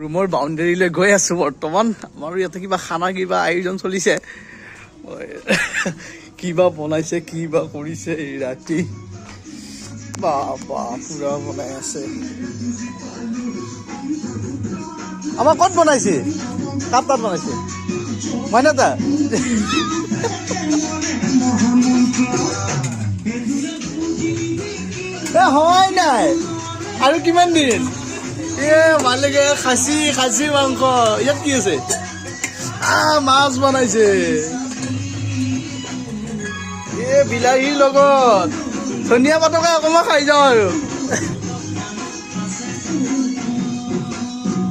ৰুমৰ বাউণ্ডেৰীলৈ গৈ আছো বৰ্তমান। আমাৰো ইয়াতে কিবা খানা কিবা আয়োজন চলিছে। কিবা বনাইছে কিবা কৰিছে এই ৰাতি। বাবা পুৰা বনাই আছে। আমাৰ ক'ত বনাইছে? কাপ তাত বনাইছে মইনা তা হয় নাই আৰু কিমান দিন মালিকে খাচী মাংস। ইয়াত কি আছে? মাছ বনাইছে বিলাহীৰ লগত ধনিয়া পাতকে অকমান খাই যাওঁ আৰু।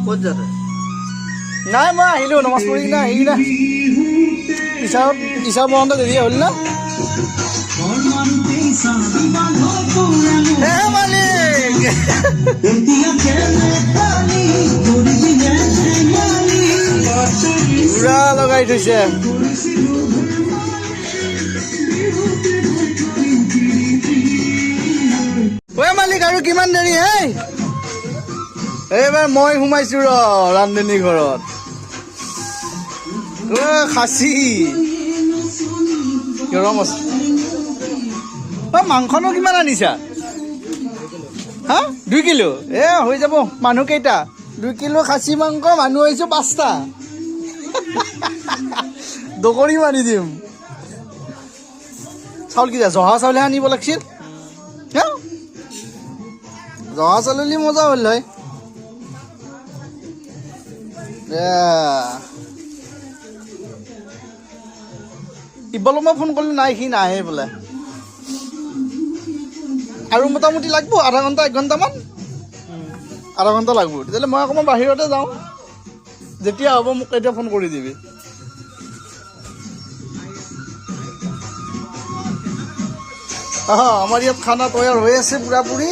ক'ত যাতে নাই মই আহিলো নমাজ পঢ়ি কিনে আহি কিনে ইছা বন্ধ দেৰি হ'ল না। হে মালিক পুৰা লগাই থৈছে। ঐ মালিক আৰু কিমান দেৰি হে? এইবাৰ মই সোমাইছো ৰান্ধনী ঘৰত। খাচী গৰম আছে। মাংসনো কিমান আনিছা? হা 2 কিলো? হৈ যাব। মানুহ কেইটা? 2 কিলো খাচী মাংস, মানুহ আহিছো 5টা। দকৰি মাৰি দিম। চাউল কি জহা চাউলহে আনিব লাগিছিল। জহা চাউল হ'লে মজা হ'ল হয়। ইবলো মই ফোন কৰিলো নাই, সি নাহে বোলে। আৰু মোটামুটি লাগব আধা ঘণ্টা 1 ঘণ্টামান। আধা ঘণ্টা লাগব। তেতিয়াহ'লে মই অকণমান বাহিৰতে যাওঁ। যেতিয়া হ'ব মোক এতিয়া ফোন কৰি দিবি। আমাৰ ইয়াত খানা তৈয়াৰ হৈ আছে পুৰা পুৰি।